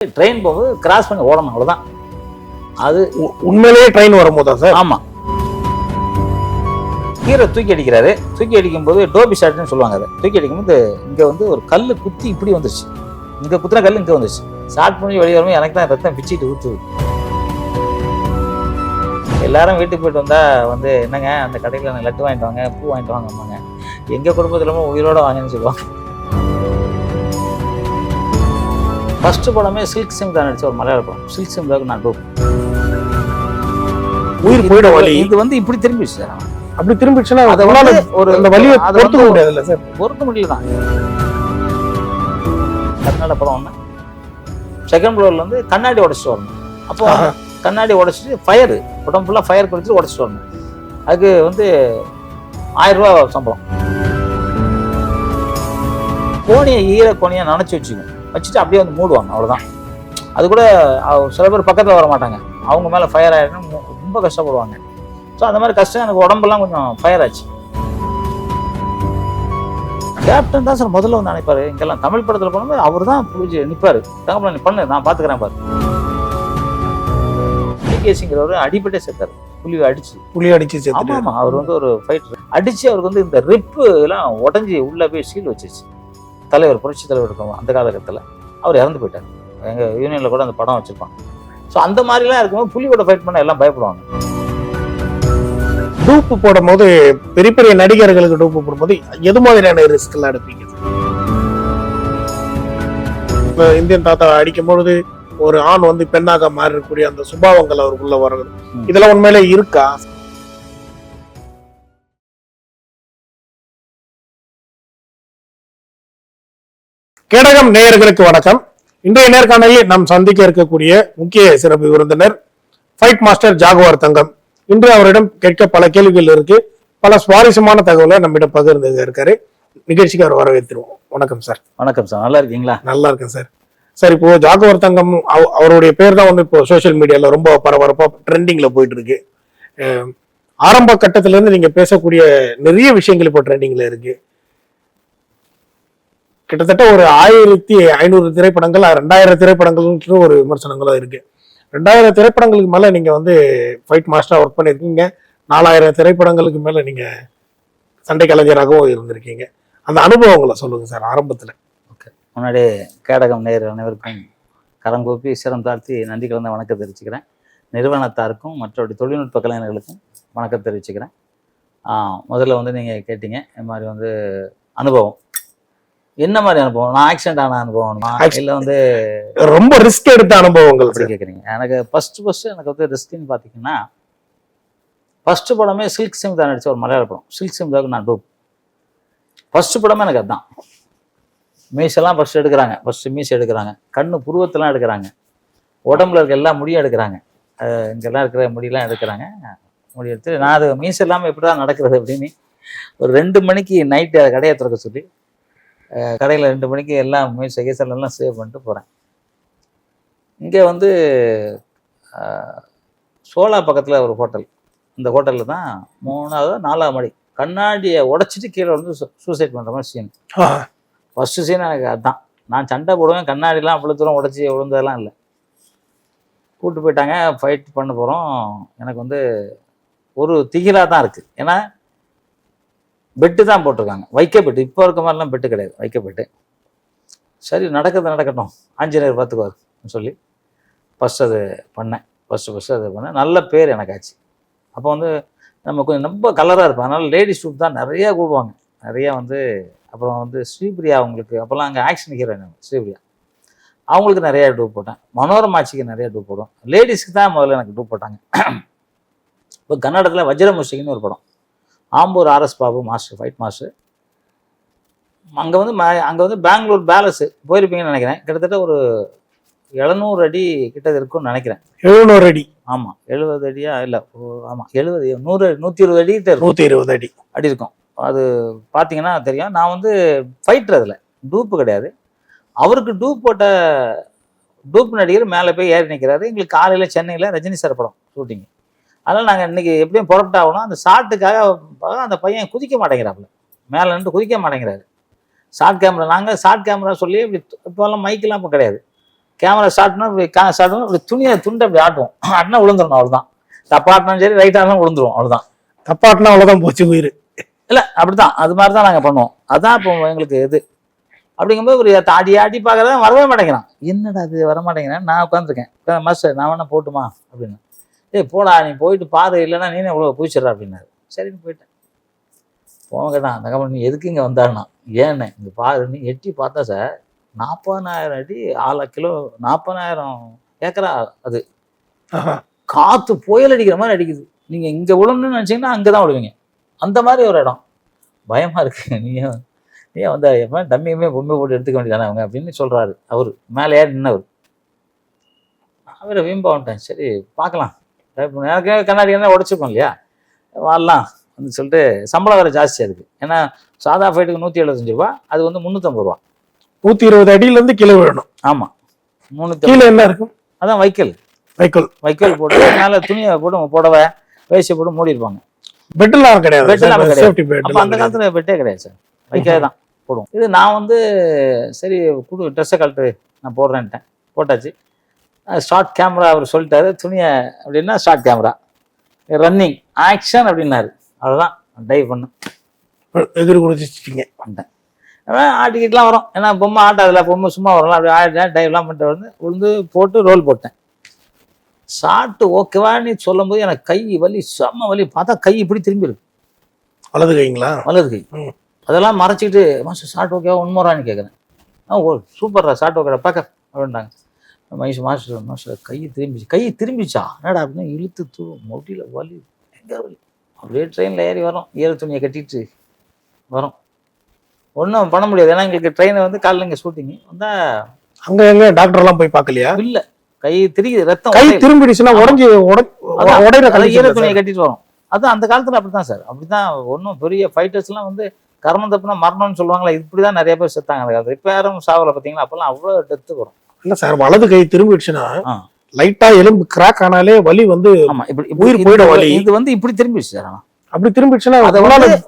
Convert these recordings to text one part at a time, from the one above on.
Train போகும்போது cross பண்ணி ஓடணும், அவ்வளோதான். அது உண்மையிலேயே ட்ரெயின் வரும்போதா சார்? ஆமாம். கீரை தூக்கி அடிக்கிறாரு. தூக்கி அடிக்கும்போது டோபி ஷாட்னு சொல்லுவாங்க. அதை தூக்கி அடிக்கும்போது இங்கே வந்து ஒரு கல் குத்தி இப்படி வந்துருச்சு. இங்கே குத்துன கல் இங்கே வந்துருச்சு. ஷார்ட் பண்ணி வெளியே வரும்போது எனக்கு தான் ரத்தம் பிச்சுட்டு ஊற்றுது. எல்லாரும் வீட்டுக்கு போயிட்டு வந்தா வந்து என்னங்க அந்த கடையில் லட்டு வாங்கிட்டு வாங்க, பூ வாங்கிட்டு வாங்கம்மாங்க. எங்கள் குடும்பத்தில் உயிரோட வாங்கன்னு சொல்லுவாங்க. ஃபர்ஸ்ட் படமே சில்க் சிம்தா நடிச்ச ஒரு மலையாள படம். சில்க் சிம்தாவுக்கு நான் டூப். உயிர் போயிட வலி. இது வந்து இப்படி திரும்பிடுச்சு. அப்படி திரும்பிடுச்சுன்னா அதை வந்து ஒரு அந்த வலியை பொறுத்துக்க முடியாதுல்ல சார்? பொறுத்த முடியல தான். கர்நாடக படம் ஒன்று செகண்ட் ஃப்ளோர்ல வந்து கண்ணாடி உடச்சிட்டு வரணும். அப்போ கண்ணாடி உடச்சிட்டு ஃபயர் உடம்பு ஃபுல்லாக ஃபயர் கொடுத்துட்டு உடச்சிட்டு வரணும். அதுக்கு வந்து 1000 ரூபா சம்பளம். கோணியை கோணியை நனைச்சி வச்சுட்டு அப்படியே வந்து மூடுவாங்க, அவ்வளோதான். அது கூட சில பேர் பக்கத்தில் வர மாட்டாங்க. அவங்க மேலே ஃபயர் ஆகிடும், ரொம்ப கஷ்டப்படுவாங்க. ஸோ அந்த மாதிரி கஷ்டம் எனக்கு உடம்பெல்லாம் கொஞ்சம் ஃபயர் ஆச்சு. கேப்டன் தான் சார் முதல்ல வந்து நினைப்பாரு. இங்கெல்லாம் தமிழ் படத்தில் போனோம் அவர் தான் புரிஞ்சு நிற்பாரு. தங்கப்பா நீ பண்ணு, நான் பார்த்துக்கிறேன் பாரு. டிகேசிங்கிறவர் அடிபட்டே சேர்த்தாரு. புலி அடிச்சு சேர்த்தாரு. ஆமாம், அவர் வந்து ஒரு ஃபைட்டர் அடிச்சு அவருக்கு வந்து இந்த ரிப்பு எல்லாம் உடஞ்சி உள்ளே போய் சீல் வச்சிருச்சு. தலைவர், புரட்சி தலைவர் இருக்கும் அந்த காலகட்டத்தில் அவர் இறந்து போயிட்டார். எங்கள் யூனியனில் கூட அந்த படம் வச்சுருப்பாங்க. ஸோ அந்த மாதிரிலாம் இருக்கும்போது புலியோட ஃபைட் பண்ண எல்லாம் பயப்படுவாங்க. டூப்பு போடும் போது பெரிய பெரிய நடிகர்களுக்கு டூப்பு போடும்போது எது மாதிரியான ரிஸ்க் எல்லாம் எடுப்பீங்க? இந்தியன் தாத்தா அடிக்கும்பொழுது ஒரு ஆண் வந்து பெண்ணாக மாறக்கூடிய அந்த சுபாவங்கள் அவருக்குள்ள வர்றது, இதெல்லாம் உண்மையிலே இருக்கா? கேடகம் நேயர்களுக்கு வணக்கம். இன்றைய நேர்காணலில் நாம் சந்திக்க இருக்கக்கூடிய முக்கிய சிறப்பு விருந்தினர் ஃபைட் மாஸ்டர் ஜாகுவார் தங்கம். இன்று அவரிடம் கேட்க பல கேள்விகள் இருக்கு. பல சுவாரஸ்யமான தகவலை நம்மிடம் பகிர்ந்து இருக்காரு. நிகழ்ச்சிக்கு அவர் வரவேற்றுருவோம். வணக்கம் சார். வணக்கம் சார், நல்லா இருக்கீங்களா? நல்லா இருக்கேன் சார். சார், இப்போ ஜாகுவார் தங்கம் அவருடைய பேர் தான் வந்து இப்போ சோசியல் மீடியால ரொம்ப பரபரப்பா ட்ரெண்டிங்ல போயிட்டு இருக்கு. ஆரம்ப கட்டத்துல இருந்து நீங்க பேசக்கூடிய நிறைய விஷயங்கள் இப்போ ட்ரெண்டிங்ல இருக்கு. கிட்டத்தட்ட ஒரு 1500 திரைப்படங்கள், 2000 திரைப்படங்கள் ஒரு விமர்சனங்களும் இருக்கு. 2000 திரைப்படங்களுக்கு மேல நீங்க வந்து ஃபைட் மாஸ்டரா ஒர்க் பண்ணிருக்கீங்க. 4000 திரைப்படங்களுக்கு மேல நீங்க சண்டை கலைஞராகவும் இருந்திருக்கீங்க. அந்த அனுபவங்களை சொல்லுங்க சார் ஆரம்பத்துல. ஓகே, முன்னாடி கேடகம் நேர் அனைவருக்கும் கரங்கூப்பி சிரம் தாழ்த்தி நன்றி கலந்த வணக்கம் தெரிவிச்சுக்கிறேன். நிறுவனத்தாருக்கும் மற்றபடி தொழில்நுட்ப கலைஞர்களுக்கும் வணக்கம் தெரிவிச்சுக்கிறேன். முதல்ல வந்து நீங்கள் கேட்டீங்க இந்த மாதிரி வந்து அனுபவம் என்ன மாதிரி அனுபவம்? நான் ஆக்சிடென்ட் ஆன அனுபவம் இல்லை வந்து ரொம்ப ரிஸ்க் எடுத்த அனுபவங்கள் கேட்குறீங்க? எனக்கு ஃபர்ஸ்ட் எனக்கு வந்து ரிஸ்க்னு பார்த்தீங்கன்னா ஃபர்ஸ்ட் படமே சில்க் சிம்தா நடிச்ச ஒரு மலையாள படம். சில்க் சிம்தாவுக்கு நான் டூப். ஃபர்ஸ்ட் படமே எனக்கு அதுதான். மீசெல்லாம் ஃபர்ஸ்ட் எடுக்கிறாங்க, மீசை எடுக்கிறாங்க, கண்ணு புருவத்தெல்லாம் எடுக்கிறாங்க, உடம்புல இருக்க எல்லா முடியும் எடுக்கிறாங்க, இங்கெல்லாம் இருக்கிற முடியெல்லாம் எடுக்கிறாங்க. முடி எடுத்து நான் அது மீசை இல்லாமல் எப்படி தான் நடக்கிறது அப்படின்னு ஒரு 2 மணிக்கு நைட்டு கடையை திறக்க சொல்லி கடையில் 2 மணிக்கு எல்லாம் கீசெல்லாம் சேவ் பண்ணிட்டு போகிறேன். இங்கே வந்து சோலா பக்கத்தில் ஒரு ஹோட்டல். இந்த ஹோட்டலில் தான் 3வது 4வது மாடி கண்ணாடியை உடச்சிட்டு கீழே வந்து சூசைட் பண்ணுற மாதிரி சீன். ஃபஸ்ட்டு சீன் எனக்கு அதுதான். நான் சண்டை போடுவேன், கண்ணாடிலாம் அவ்வளோ தூரம் உடச்சி விழுந்ததெல்லாம் இல்லை. கூப்பிட்டு போயிட்டாங்க, ஃபைட் பண்ண போகிறோம். எனக்கு வந்து ஒரு திகிலாக தான் இருக்குது. ஏன்னா பெட்டு தான் போட்டிருக்காங்க, வைக்க பெட்டு. இப்போ இருக்க மாதிரிலாம் பெட்டு கிடையாது, வைக்க பெட்டு. சரி, நடக்கட்டும், ஆஞ்சநேயர் பார்த்துக்குவார் சொல்லி ஃபஸ்ட் அது பண்ணேன். ஃபஸ்ட்டு அது பண்ணேன். நல்ல பேர் எனக்கு ஆச்சு. அப்போ வந்து நம்ம கொஞ்சம் ரொம்ப கலராக இருப்போம். அதனால் லேடிஸ் டூப் தான் நிறையா கூடுவாங்க, நிறையா வந்து. அப்புறம் வந்து ஸ்ரீபிரியா அவங்களுக்கு, அப்போல்லாம் அங்கே ஆக்ஷன் ஹீரோயின் ஸ்ரீபிரியா, அவங்களுக்கு நிறையா டூப் போட்டேன். மனோரமாட்சிக்கு நிறையா டூப் போடுவோம். லேடிஸ்க்கு தான் முதல்ல எனக்கு டூப் போட்டாங்க. இப்போ கன்னடத்தில் வஜ்ரமுஷின்னு ஒரு படம், Ambur RS Babu master, fight master. அங்கே வந்து பெங்களூர் பேலஸு போயிருப்பீங்கன்னு நினைக்கிறேன். கிட்டத்தட்ட ஒரு 700 அடி கிட்ட இருக்கும்னு நினைக்கிறேன். 700 அடி? ஆமாம், 70 அடியா இல்லை, ஆமாம் 70, 100, 120 அடி கிட்ட இருக்கும். 120 அடி இருக்கும். அது பார்த்தீங்கன்னா தெரியும். நான் வந்து ஃபைட்டர், அதில் டூப்பு கிடையாது. அவருக்கு டூப் போட்ட டூப் நடிகர் மேலே போய் ஏறி நிற்கிறாரு. எங்களுக்கு காலையில் சென்னையில் ரஜினி சார் படம் ஷூட்டிங். அதனால் நாங்கள் இன்றைக்கி எப்படியும் புறப்பட்டாகணும். அந்த ஷாட்டுக்காக அந்த பையன் குதிக்க மாட்டேங்கிறாப்புல, மேலே நின்று குதிக்க மாட்டேங்கிறாரு. ஷார்ட் கேமரா, நாங்கள் ஷார்ட் கேமரா சொல்லி இப்படி இப்போல்லாம் மைக்கெல்லாம் இப்போ கிடையாது, கேமரா ஷார்ட்னா ஷார்ட்னா இப்படி துணியை துண்டை அப்படி ஆட்டுவோம், ஆட்டினா விழுந்துடணும், அவ்வளோதான். தப்பாட்டினாலும் சரி ரைட் ஆனாலும் விழுந்துரும், அவ்வளோதான். தப்பாட்டினா அவ்வளவுதான் போச்சு உயிர். இல்லை அப்படிதான், அது மாதிரி தான் நாங்கள் பண்ணுவோம். அதான் இப்போ எங்களுக்கு இது. அப்படிங்கும்போது ஒரு ஆடி ஆடி பார்க்கறத வரவே மாட்டேங்கிறான். என்னடா அது வரமாட்டேங்கிறேன். நான் உட்காந்துருக்கேன், மாஸ்டர் நான் வேணா போட்டுமா அப்படின்னு. போடா நீ போயிட்டு பாரு, இல்லைன்னா நீனே இவ்வளோ குதிச்சிடறா அப்படின்னாரு. சரின்னு போயிட்டேன். போங்க கேட்டான் அந்த கம்பெனி, நீ எதுக்கு இங்கே வந்தாருன்னா, ஏன்னு இங்கே பாரு நீ எட்டி பார்த்தா சார் 40,000 அடி 6 கிலோ 40,000 ஏக்கரா அது. காற்று புயல் அடிக்கிற மாதிரி அடிக்குது. நீங்கள் இங்கே விழணும்னு நினச்சிங்கன்னா அங்கே தான் விழுவீங்க. அந்த மாதிரி ஒரு இடம். பயமாக இருக்கு. நீ வந்து எப்போ டம்மியுமே பொம்மை போட்டு எடுத்துக்க வேண்டியதானே அவங்க அப்படின்னு சொல்கிறாரு. அவர் மேலே ஏறி நின்னவர். அவரை வீம்பா வந்துட்டேன். சரி பார்க்கலாம், எனக்கு கண்ணாடி என்ன உடச்சிருக்கோம் இல்லையா, வரலாம் அப்படின்னு சொல்லிட்டு. சம்பளம் வேறு ஜாஸ்தியாக இருக்குது. ஏன்னா சாதா ஃபைட்டுக்கு 175 ரூபா, அது வந்து 350 ரூபா. 120 அடியிலேருந்து கீழே விழணும். ஆமாம், 300. கீழே என்ன இருக்கும்? அதான் வைக்கல் போட்டு மேலே துணியை போட்டு புடவை வேஷ்டி போட்டு மூடி இருப்பாங்க. பெட்டெல்லாம் கிடையாது. அந்த காலத்துல பெட்டே கிடையாது சார், வைக்கவே தான் போடுவோம். இது நான் வந்து சரி குடு ட்ரெஸ்ஸை கழட்டு நான் போடுறேன்ட்டேன். போட்டாச்சு. ஷார்ட் கேமரா அவர் சொல்லிட்டாரு. துணியை அப்படின்னா ஷார்ட் கேமரா, ரன்னிங் ஆக்ஷன் அப்படின்னாரு. அவ்வளோதான், டைவ் பண்ணு எதிர் குடிச்சிட்டீங்க. பண்ணிட்டேன். ஆட்டிக்கிட்டுலாம் வரும், ஏன்னா பொம்மை ஆட்டாதில்ல, பொம்மை சும்மா வரலாம். அப்படி ஆடிட்டேன், டைவ்லாம் பண்ணிட்டு வந்து உளுந்து போட்டு ரோல் போட்டேன். ஷார்ட் ஓகேவா நீ சொல்லும் போது எனக்கு கை வலி, செம்ம வலி. பார்த்தா கை இப்படி திரும்பி இருக்கு. வலது கைங்களா? வலது கை. அதெல்லாம் மறைச்சிக்கிட்டு மாஸ்டர் ஷார்ட் ஓகேவா ஒன்மோரான்னு கேட்குறேன். ஓ சூப்பர்ரா ஷார்ட் ஓகேடா பேக்கப் அப்படின்ட்டாங்க. மாஸ்டர் கை திரும்பிச்சா என்னடா அப்படின்னு இழுத்து மொட்டியில் வலி, எங்கே வலி. அப்படியே ட்ரெயினில் ஏறி வரோம், ஈர துணியை கட்டிட்டு வரோம். ஒன்றும் பண்ண முடியாது, ஏன்னா எங்களுக்கு ட்ரெயினை வந்து காலையில் இங்கே ஷூட்டிங்கு வந்தால் அங்கே எங்கே டாக்டர்லாம் போய் பார்க்கலையா? இல்லை, கை திரிக்குது, ரத்தம் கை திரும்பிடுச்சுன்னா உடஞ்சி உடையிற ஈர துணியை கட்டிட்டு வரும். அது அந்த காலத்தில் அப்படித்தான் சார், அப்படிதான். ஒன்றும் பெரிய ஃபைட்டர்ஸ்லாம் வந்து கர்மம் தப்புனா மரணம்னு சொல்லுவாங்களா, இப்படிதான் நிறைய பேர் செத்தாங்க அந்த காலத்தில். இப்போ யாரும் சாவலை பார்த்தீங்களா, அப்பெல்லாம் அவ்வளோ டெத்து வரும். இல்லை சார், வலது கை திரும்பிடுச்சுன்னா லைட்டா எலும்பு கிராக் ஆனாலே வலி வந்து உயிர் போயிட வலி. இது வந்து இப்படி திரும்பிடுச்சு சார். அப்படி திரும்பிடுச்சுன்னா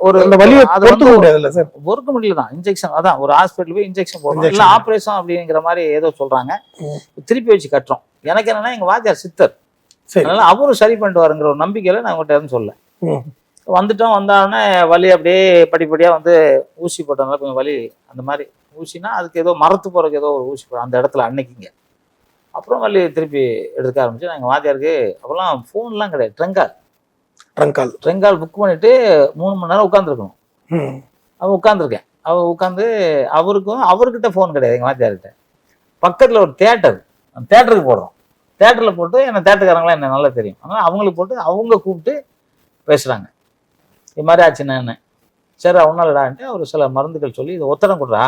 ஒரு அந்த வலியை பொறுக்க முடியாதுல்ல சார்? பொறுக்க முடியல தான். இன்ஜெக்ஷன், அதான் ஒரு ஹாஸ்பிட்டல் போய் இன்ஜெக்ஷன் போடுறோம், இல்லை ஆப்ரேஷன் அப்படிங்கிற மாதிரி ஏதோ சொல்றாங்க. திருப்பி வச்சு கட்டுறோம். எனக்கு என்னன்னா எங்க வாத்தியார் சித்தர், அதனால அவரும் சரி பண்ணிட்டு வாருங்கிற ஒரு நம்பிக்கையில நான் உங்கள்கிட்ட இருந்து சொல்ல வந்துட்டோம். வந்தாலுடனே வலி அப்படியே படிப்படியா வந்து ஊசி போட்டதுனால கொஞ்சம் வலி. அந்த மாதிரி ஊசினா அதுக்கு ஏதோ மரத்து போறதுக்கு ஏதோ ஒரு ஊசி போடும் அந்த இடத்துல அன்னைக்குங்க. அப்புறம் வலி திருப்பி எடுக்க ஆரம்பிச்சு. எங்கள் வாத்தியாருக்கு அப்போல்லாம் ஃபோன்லாம் கிடையாது, ட்ரங்கால் புக் பண்ணிட்டு 3 மணி நேரம் உட்காந்துருக்கணும். அவன் உட்காந்துருக்கேன். உட்காந்து அவர்கிட்ட ஃபோன் கிடையாது எங்கள் வாத்தியார்கிட்ட. பக்கத்தில் ஒரு தேட்டருக்கு போடுறோம். தேட்டரில் போட்டு என்ன தேட்டருக்காரங்களாம் என்ன நல்லா தெரியும், அதனால் அவங்களுக்கு போட்டு அவங்க கூப்பிட்டு பேசுகிறாங்க. இது மாதிரி ஆச்சுன்னா என்ன, சரி ஒன்றாலடான்ட்டு அவர் சில மருந்துகள் சொல்லி இதை ஒத்தடம் கொடுறா,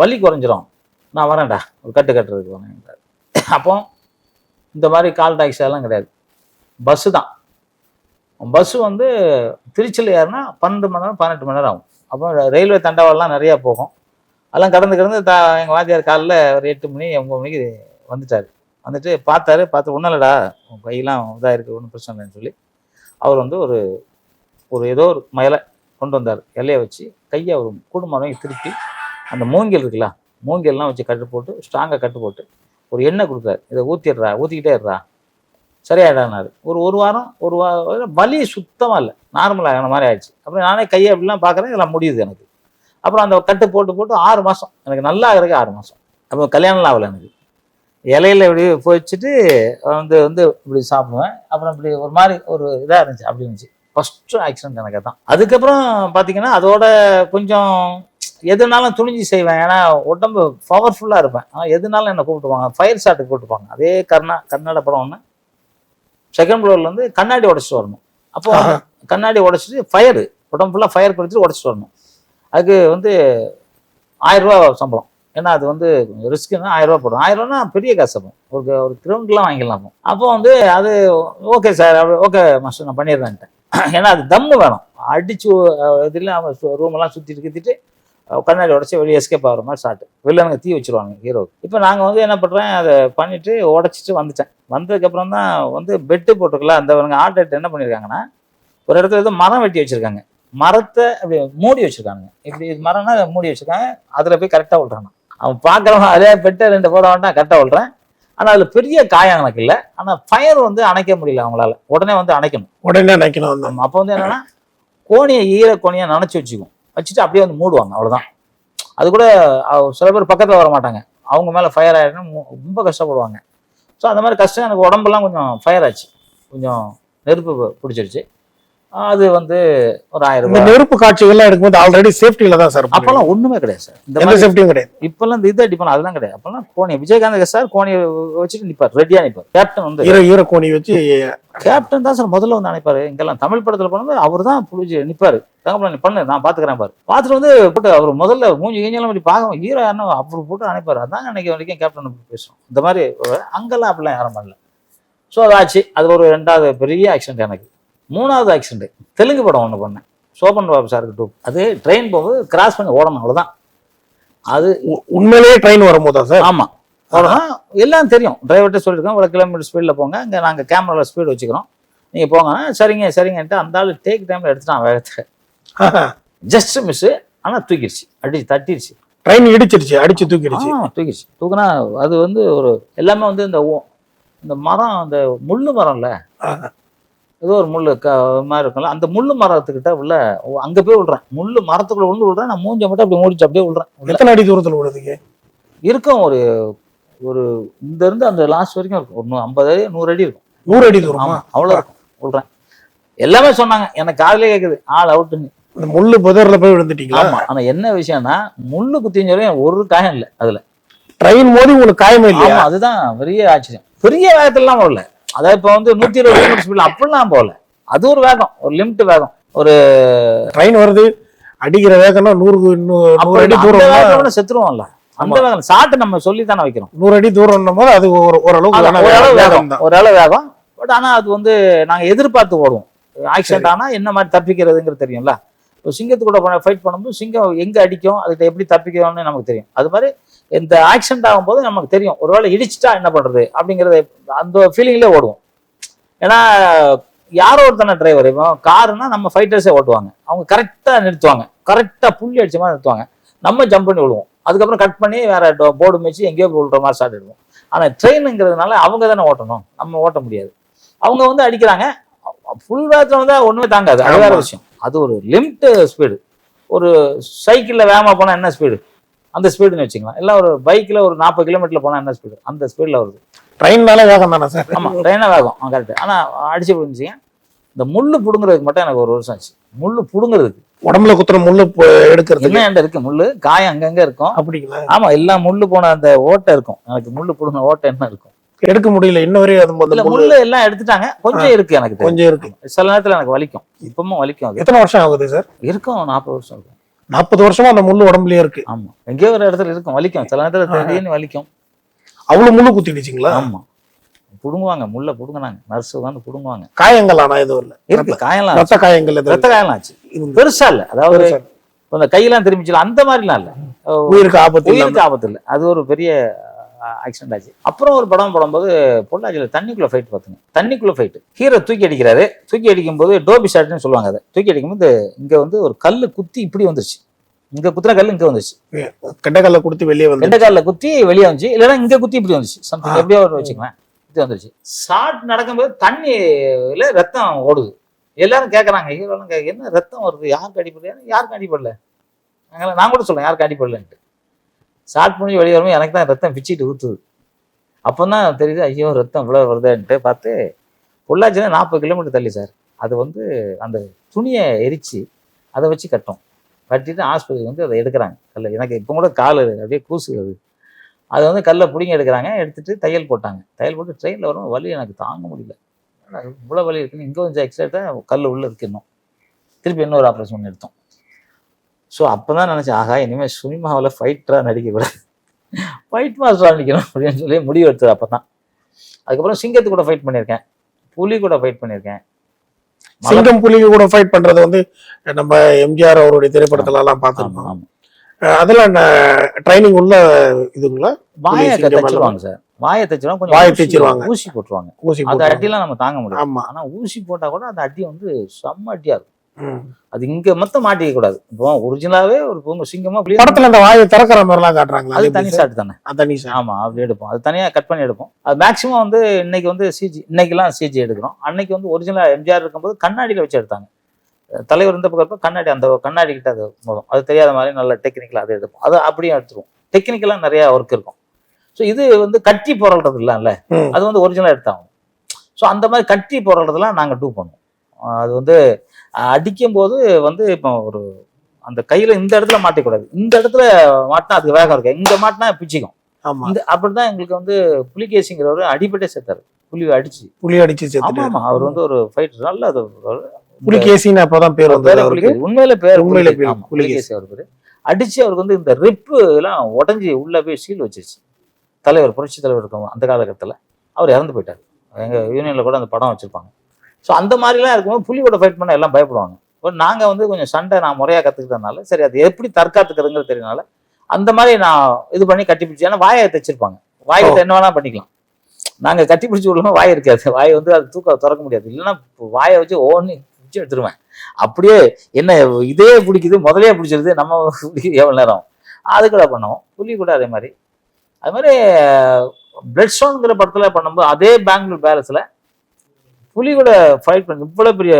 வலி குறைஞ்சிரும், நான் வரேன்டா ஒரு கட்டுறதுக்கு வரேன்ட்டார். அப்போ இந்த மாதிரி கால் டாக்ஸி எல்லாம் கிடையாது, பஸ்ஸு தான். பஸ்ஸு வந்து திருச்சியில் ஏறினா 12 மணி நேரம் 18 மணி நேரம் ஆகும். அப்போ ரயில்வே தண்டவாளம்லாம் நிறையா போகும். அதெல்லாம் கடந்து எங்கள் வாத்தியார் காலையில் ஒரு 8 மணி 9 மணிக்கு வந்துட்டார். வந்துட்டு பார்த்து ஒன்றும் இல்லைடா உன் கையெல்லாம் இதாக இருக்குது, ஒன்றும் பிரச்சனை இல்லைன்னு சொல்லி அவர் வந்து ஒரு ஏதோ ஒரு மயிலை கொண்டு வந்தார். இலையை வச்சு கையை ஒரு குடும்பம் திருப்பி அந்த மூங்கில் இருக்குல்ல, மூங்கில்லாம் வச்சு கட்டு போட்டு ஸ்ட்ராங்காக கட்டு போட்டு ஒரு எண்ணெய் கொடுத்தாரு. இதை ஊற்றிக்கிட்டே இருறா சரியாயிடானாரு. ஒரு வாரம் வலி சுத்தமாக இல்லை, நார்மலாக ஆன மாதிரி ஆயிடுச்சு. அப்புறம் நானே கையை அப்படிலாம் பார்க்குறேன், இதெல்லாம் முடியுது எனக்கு. அப்புறம் அந்த கட்டு போட்டு 6 மாதம் எனக்கு நல்லா ஆகிறதுக்கு 6 மாதம். அப்போ கல்யாணம்லாம் ஆகலை எனக்கு. இலையில இப்படி போயிடுச்சுட்டு வந்து இப்படி சாப்பிடுவேன். அப்புறம் இப்படி ஒரு மாதிரி ஒரு இதாக இருந்துச்சு, அப்படி இருந்துச்சு. ஃபஸ்ட்டு ஆக்சிடென்ட் எனக்கு தான். அதுக்கப்புறம் பார்த்தீங்கன்னா அதோட கொஞ்சம் எதுனாலும் துணிஞ்சு செய்வேன், ஏன்னா உடம்பு பவர்ஃபுல்லாக இருப்பேன். ஆனால் எதுனாலும் என்னை கூப்பிட்டுப்பாங்க, ஃபயர் ஷாட்டுக்கு கூப்பிட்டுப்பாங்க. அதே கன்னட படம் ஒன்று, செகண்ட் ஃப்ளோர்ல இருந்து கண்ணாடி உடச்சிட்டு வரணும். அப்போ கண்ணாடி உடச்சிட்டு ஃபயர் உடம்பு ஃபுல்லாக ஃபயர் கொடுத்துட்டு உடச்சிட்டு வரணும். அதுக்கு வந்து 1000 ரூபா சம்பளம். ஏன்னா அது வந்து ரிஸ்க்குன்னா 1000 ரூபா போடும். 1000 ரூபானா பெரிய காசு. ஒரு கிரவுண்ட்லாம் வாங்கிடலாம். அப்போ வந்து அது ஓகே சார், ஓகே மாஸ்டர் நான் பண்ணிடுறேன்ட்டேன். ஏன்னா அது தம்மு வேணும். அடிச்சு இதெல்லாம் ரூமெல்லாம் சுற்றிட்டு கண்ணாடி உடச்சி வெளியே எஸ்கேப் ஆகிற மாதிரி ஷாட்டு. வெளில தீ வச்சுருவாங்க ஹீரோவுக்கு. இப்போ நாங்கள் வந்து என்ன பண்ணுறேன், அதை பண்ணிவிட்டு உடச்சிட்டு வந்துட்டேன். வந்ததுக்கப்புறம் தான் வந்து பெட்டு போட்டுருக்கல, அந்த ஆர்டர் என்ன பண்ணியிருக்காங்கன்னா ஒரு இடத்துல ஏதோ மரம் வெட்டி வச்சுருக்காங்க. மரத்தை அப்படி மூடி வச்சுருக்காங்க. இப்படி மரம்னா மூடி வச்சுருக்காங்க. அதில் போய் கரெக்டாக விட்றாங்க. அவன் பார்க்குறவன் அதே பெட்டை 2 போட வேண்டாம், கரெக்டாக விட்றேன். ஆனா அதுல பெரிய காயம் எனக்கு இல்லை. ஆனா ஃபயர் வந்து அணைக்க முடியல அவங்களால. உடனே வந்து அணைக்கணும். உடனே நினைக்கணும் வந்து. அப்போ வந்து என்னன்னா கோணியை ஈர கோணியை நனைச்சு வச்சுட்டு அப்படியே வந்து மூடுவாங்க, அவ்வளவுதான். அது கூட சில பேர் பக்கத்துல வர மாட்டாங்க, அவங்க மேல ஃபயர் ஆயிடுன்னு ரொம்ப கஷ்டப்படுவாங்க. ஸோ அந்த மாதிரி கஷ்டம் எனக்கு உடம்பெல்லாம் கொஞ்சம் ஃபயர் ஆச்சு, கொஞ்சம் நெருப்பு பிடிச்சிருச்சு. அது வந்து ஒரு 1000 இந்த ரூபாய். நெருப்பு காட்சிகள்லாம் எடுக்கும்போது ஆல்ரெடி சேஃப்டியில தான் சார். அப்பெல்லாம் ஒண்ணுமே கிடையாது சார், இந்த எந்த மாதிரி சேஃப்டியும் கிடையாது. இப்பெல்லாம் இந்த இது அடிப்பாங்க அதெல்லாம் கிடையாது. அப்பெல்லாம் கோணி விஜயகாந்த் சார் கோணியை வச்சுட்டு நிப்பார், ரெடியா நிப்பார். கேப்டன் வந்து ஈர கோணி வச்சு கேப்டன் தான் சார் முதல்ல வந்து அனுப்பாரு. இங்கெல்லாம் தமிழ் படத்துல போனது அவர் தான் புடிச்சு நிப்பாரு. தங்கப்பா நீ பண்ணு, நான் பாத்துக்கிறேன் பாரு. பார்த்துட்டு வந்து போட்டு அவர் முதல்ல மூஞ்சி கிஞ்செல்லாம் அப்படி பார்க்க ஹீரோ யாருன்னு அவர் போட்டு அனுப்பாரு. அதான் அன்னைக்கு வரைக்கும் கேப்டன் பேசுறோம். இந்த மாதிரி அங்கெல்லாம் அப்படிலாம் யாரும் பண்ணல. ஸோ அது ஆச்சு. அது ஒரு 2வது பெரிய ஆக்சிடென்ட். எனக்கு 3வது ஆக்சிடென்ட் தெலுங்கு படம் ஒன்று பண்ணேன், சோபன் பாபு சாருக்கு டூ. அது ட்ரெயின் போகும்போது கிராஸ் பண்ணி ஓடணும், அவ்வளோதான். அது உண்மையிலேயே ட்ரெயின் வரும்போதா சார்? ஆமா, அவ்வளோதான். எல்லாம் தெரியும், டிரைவர்கிட்ட சொல்லியிருக்கோம் இவ்வளோ கிலோமீட்டர் ஸ்பீடில் போங்க, இங்கே நாங்கள் கேமராவில் ஸ்பீடு வச்சுக்கிறோம், நீங்கள் போங்கன்னா சரிங்க சரிங்கன்ட்டு அந்த ஆள் டேக் டைமில் எடுத்துட்டான் வேகத்தை. Just miss. ஆனால் தூக்கிடுச்சு, தட்டிடுச்சு. ட்ரெயின் இடிச்சிருச்சு, அடிச்சு தூக்கிடுச்சு. தூக்கிடுச்சு. தூக்குனா அது வந்து ஒரு எல்லாமே வந்து இந்த மரம், அந்த முள்ளு மரம்ல, ஏதோ ஒரு முள்ளு மாதிரி இருக்கும்ல, அந்த முள்ளு மரத்துக்கிட்ட உள்ள அங்க போய் விடுறேன். முள்ளு மரத்துக்குள்ள விழுந்து விடுறேன். நான் மூஞ்ச மட்டும் அப்படி மூடிச்சு அப்படியே விடுறேன். எத்தனை அடி தூரத்துல விடுறதுக்கு இருக்கும்? ஒரு இந்த இருந்து அந்த லாஸ்ட் வரைக்கும் இருக்கும், ஒரு 50 அடி 100 அடி இருக்கும். 100 அடி தூரம்? ஆமா, அவ்வளவு இருக்கும். விடுறேன். எல்லாமே சொன்னாங்க, எனக்கு காதலே கேக்குது, ஆள் அவுட்டுன்னு. அந்த முள்ளு புதர்ல போய் விழுந்துட்டீங்களா? ஆமா. ஆனா என்ன விஷயம்னா முள்ளு குத்தின்னு சொல்லி ஒரு காயம் இல்லை அதுல. ட்ரெயின் மோதி உங்களுக்கு காயமே இல்லையா? அதுதான் பெரிய ஆச்சரியம். பெரிய வேகத்துலாம் போகல. அதாவது இப்ப வந்து 120 கிலோமீட்டர் ஸ்பீட்ல அப்படிலாம் போகல. அது ஒரு வேகம், ஒரு லிமிட் வேகம். ஒரு ட்ரெயின் வருது அடிக்கிற வேகம்னா 100 அடி தூரம் செத்துருவோம்ல, அந்த வேகம். சாட்டு நம்ம சொல்லி தானே வைக்கிறோம். 100 அடி தூரம் போது அது ஓரளவு வேகம். பட் ஆனா அது வந்து நாங்க எதிர்பார்த்து ஓடுவோம். ஆக்சிடென்ட் ஆனா என்ன மாதிரி தப்பிக்கிறதுங்கிறது தெரியும்ல. இப்போ சிங்கத்து கூட ஃபைட் பண்ணும்போது சிங்கம் எங்க அடிக்கும், அதுக்கு எப்படி தப்பிக்கணும்னு நமக்கு தெரியும். அது மாதிரி இந்த ஆக்சிடென்ட் ஆகும்போது நமக்கு தெரியும், ஒருவேளை இடிச்சிட்டா என்ன பண்றது அப்படிங்கறது அந்த ஃபீலிங்லேயே ஓடுவோம். ஏன்னா யாரோ ஒருத்தான டிரைவர், இப்போ காருன்னா நம்ம ஃபைட்டர்ஸே ஓட்டுவாங்க, அவங்க கரெக்டா நிறுத்துவாங்க, கரெக்டா புள்ளி அடிச்ச மாதிரி நிறுத்துவாங்க. நம்ம ஜம்ப் பண்ணி விடுவோம், அதுக்கப்புறம் கட் பண்ணி வேற போர்டு வச்சு எங்கேயோ விழுற மாதிரி ஸ்டார்ட் எடுவோம். ஆனா ட்ரெயினுங்கிறதுனால அவங்க தானே ஓட்டணும், நம்ம ஓட்ட முடியாது. அவங்க வந்து அடிக்கிறாங்க, ஃபுல் வேகத்துல வந்தா ஒண்ணுமே தாங்காது, அது வேற விஷயம். அது ஒரு லிமிட் ஸ்பீடு. ஒரு சைக்கிள்ல வேகமா போனா என்ன ஸ்பீடு, அந்த ஸ்பீடுன்னு வச்சுக்கலாம். இல்லை ஒரு பைக்ல ஒரு 40 கிலோமீட்டர்ல போனா என்ன ஸ்பீடு, அந்த ஸ்பீட்ல வருது. ட்ரெயின்னால வேகம் தானே சார்? ஆமா, ட்ரெயினா வேகம், கரெக்ட். ஆனா அடிச்சு புரிஞ்சுங்க. இந்த முள்ளு புடுங்குறதுக்கு மட்டும் எனக்கு 1 வருஷம் ஆச்சு. முள்ளு புடுங்குறதுக்கு, உடம்புல குத்துற முள்ளு எடுக்கிறது என்ன இருக்கு, முள்ளு காயம் அங்கங்க இருக்கும். அப்படிங்களா? ஆமா, எல்லாம் முள்ளு போன அந்த ஓட்டை இருக்கும். எனக்கு முள்ளு புடுங்க ஓட்டை என்ன இருக்கும், எடுக்க முடியல இன்ன வரையும். முள்ளு எல்லாம் எடுத்துட்டாங்க, கொஞ்சம் இருக்கு, எனக்கு கொஞ்சம் இருக்கு. சில நேரத்துல எனக்கு வலிக்கும், இப்பவும் வலிக்கும். எத்தனை வருஷம் ஆகுது சார்? இருக்கும் 40 வருஷம் இருக்கும். 40 வருஷமா அந்த முள்ளு உடம்புலயே இருக்கு. ஆமா, எங்கேயோ ஒரு இடத்துல இருக்கும், வலிக்கும். சில நேரத்துல திடீர்னு வலிக்கும். அவ்வளவு முள்ளு குத்திடுச்சிங்களா? ஆமா, புடுங்குவாங்க, முள்ள புடுங்கினாங்க, நர்ஸ் வந்து புடுங்குவாங்க. காயங்கள் ஆனா எதுவும் இல்ல இருக்கு, காயம்லாம், ரத்த காயங்கள், ரத்த காயம்லாம் ஆச்சு, பெருசா இல்ல. அதாவது இந்த கையெல்லாம் திரும்பிச்சு அந்த மாதிரிலாம் இல்ல, உயிருக்கு ஆபத்து இல்லை. அது ஒரு பெரிய ஆக்சிடென்ட் ஆச்சு. அப்புறம் ஒரு படம் போடும்போது பொள்ளாச்சியில தண்ணிக்குள்ள ஃபைட் பார்த்துங்க. தண்ணிக்குள்ள ஃபைட், ஹீரோ தூக்கி அடிக்கிறாரு. தூக்கி அடிக்கும் போது டோபி ஷாட்னு சொல்லுவாங்க. அதை தூக்கி அடிக்கும்போது இங்க வந்து ஒரு கல்லு குத்தி இப்படி வந்துருச்சு, இங்க குத்துற கல்லு இங்க வந்துருச்சு, கெண்டக்கல்ல குத்தி வெளியே வந்து, கெண்டக்கல்ல குத்தி வெளியே வந்துச்சு, இல்லைன்னா இங்க குத்தி இப்படி வந்துச்சு, சம்திங் எப்படியோ வச்சுக்கலாம், இது வந்துருச்சு. ஷாட் நடக்கும்போது தண்ணியில ரத்தம் ஓடுது. எல்லாரும் கேட்கறாங்க, ஹீரோலாம் என்ன ரத்தம் வருது, யாருக்கு அடிப்படல, யாருக்கு அடிப்படல, நான் கூட சொல்றேன் யாருக்கு அடிப்படலன்ட்டு. ஷார்ட் பண்ணி வெளியே வரும்போது எனக்கு தான் ரத்தம் பிச்சுட்டு ஊற்றுது. அப்போ தான் தெரியுது, ஐயோ ரத்தம் இவ்வளோ வருதுன்ட்டு பார்த்து. பொள்ளாச்சினா 40 கிலோமீட்டர் தள்ளி சார். அது வந்து அந்த துணியை எரிச்சு அதை வச்சு கட்டிட்டு ஆஸ்பத்திரி வந்து அதை எடுக்கிறாங்க கல்லை. எனக்கு இப்போ கூட கால் அப்படியே கூசுகிறது. அதை வந்து கல்லை பிடிங்கி எடுக்கிறாங்க, எடுத்துட்டு தையல் போட்டாங்க. தையல் போட்டு ட்ரெயினில் வரும், வலி எனக்கு தாங்க முடியல. இவ்வளோ வலி இருக்குன்னு, இங்கே கொஞ்சம் எக்ஸ்ட்ரா கல் உள்ளே இருக்கு, இன்னும் திருப்பி இன்னொரு ஆப்ரேஷன் பண்ணி எடுத்தோம். ஸோ அப்போ தான் நினச்சேன், ஆகா இனிமேல் சினிமாவில் ஃபைட்டராக நடிக்கக்கூடாது, ஃபைட் மாஸ்டராக நடிக்கணும் அப்படின்னு சொல்லி முடிவு எடுத்தது அப்போ தான். அதுக்கப்புறம் சிங்கத்து கூட ஃபைட் பண்ணியிருக்கேன், புலி கூட ஃபைட் பண்ணியிருக்கேன். சிங்கம் புலி கூட ஃபைட் பண்ணுறது வந்து நம்ம எம்ஜிஆர் அவருடைய திரைப்படத்துலலாம் பார்த்துருக்கோம். அதெல்லாம் ட்ரைனிங் உள்ள இதுங்களா? வாயை தச்சிருவாங்க சார், வாயை தச்சிருவாங்க, கொஞ்சம் வாயை தச்சிருவாங்க, ஊசி போட்டுருவாங்க. அந்த அடியெல்லாம் நம்ம தாங்க முடியும். ஆனால் ஊசி போட்டால் கூட அந்த அடி வந்து செம்ம அடியாக இருக்கும். அது இங்க மொத்தம் மாட்டிக்க கூடாது. இப்போ ஒரிஜினலாவே ஒரு பூங்க சிங்கமா படத்துல அந்த வாயை திறக்கிற மாதிரி எல்லாம் காட்டுறாங்களா? அது தனி ஷாட் தானே. தனி ஷாட். ஆமா, அப்படி எடுப்போம். அது தனியா கட் பண்ணி எடுப்போம். அது மேக்சிமம் வந்து இன்னைக்கு வந்து சிஜி, இன்னைக்கெல்லாம் சிஜி எடுக்கிறோம். அன்னைக்கு வந்து ஒரிஜினலா எம்ஜிஆர் இருக்கும்போது கண்ணாடியில வச்சு எடுத்தாங்க. தலைவர் இருந்த பக்கம் கண்ணாடி, அந்த கண்ணாடி கிட்ட அது போதும். அது தெரியாத மாதிரி நல்ல டெக்னிக்கலா அதை எடுப்போம். அது அப்படியே எடுத்துருவோம். டெக்னிக்கலா நிறைய ஒர்க் இருக்கும். ஸோ இது வந்து கட்டி போராடுறது இல்லைல்ல, அது வந்து ஒரிஜினலா எடுத்தாகும். ஸோ அந்த மாதிரி கட்டி போராடுறதுலாம் நாங்கள் டூ பண்ணுவோம். அது வந்து அடிக்கும் போது வந்து இப்போ ஒரு அந்த கையில இந்த இடத்துல மாட்டக்கூடாது. இந்த இடத்துல மாட்டினா அதுக்கு வேகம் இருக்கு, இங்க மாட்டினா பிச்சுக்கும். இந்த அப்படிதான் எங்களுக்கு வந்து புலிகேசிங்கிறவர் அடிபட்டே சேர்த்தாரு. புலி அடிச்சு ஆமா ஆமா. அவர் வந்து ஒரு ஃபைட்டர், நல்ல அது புலிகேசின்னு அப்பதான் பேர் வந்தது. உண்மையில புலிகேசி அவர் பேரு. அடிச்சு அவருக்கு வந்து இந்த ரிப்பு எல்லாம் உடஞ்சி உள்ள போய் சீல் வச்சிருச்சு. தலைவர், புரட்சி தலைவர் இருக்கும் அந்த காலகட்டத்தில் அவர் இறந்து போயிட்டார். எங்க யூனியன்ல கூட அந்த படம் வச்சிருப்பாங்க. ஸோ அந்த மாதிரிலாம் இருக்கும்போது புலியோட ஃபைட் பண்ண எல்லாம் பயப்படுவாங்க. இப்போ நாங்கள் வந்து கொஞ்சம் சண்டை நான் முறையாக கற்றுக்கிட்டதுனால, சரி அது எப்படி தற்காத்துக்கிறதுங்கிறது தெரியனால அந்த மாதிரி நான் இது பண்ணி கட்டி பிடிச்சி. ஏன்னா வாயை தைச்சிருப்பாங்க, வாயை என்ன வேணா பண்ணிக்கலாம். நாங்கள் கட்டி பிடிச்சி விடலாம், வாய் இருக்காது. வாயை வந்து அது திறக்க முடியாது. இல்லைன்னா வாயை வச்சு ஓன்னு பிடிச்சி எடுத்துருவேன். அப்படியே என்ன இதே பிடிக்குது, முதலே பிடிச்சிருது, நம்ம எவ்வளோ நேரம் அதுக்கூட பண்ணுவோம். புலி கூட அதே மாதிரி. அது மாதிரி பிளட் ஸ்டோன்ங்கிற படத்துல பண்ணும்போது அதே பெங்களூர் பேலஸ்ல புலி கூட ஃபைட் பண்ணி இவ்வளவு பெரிய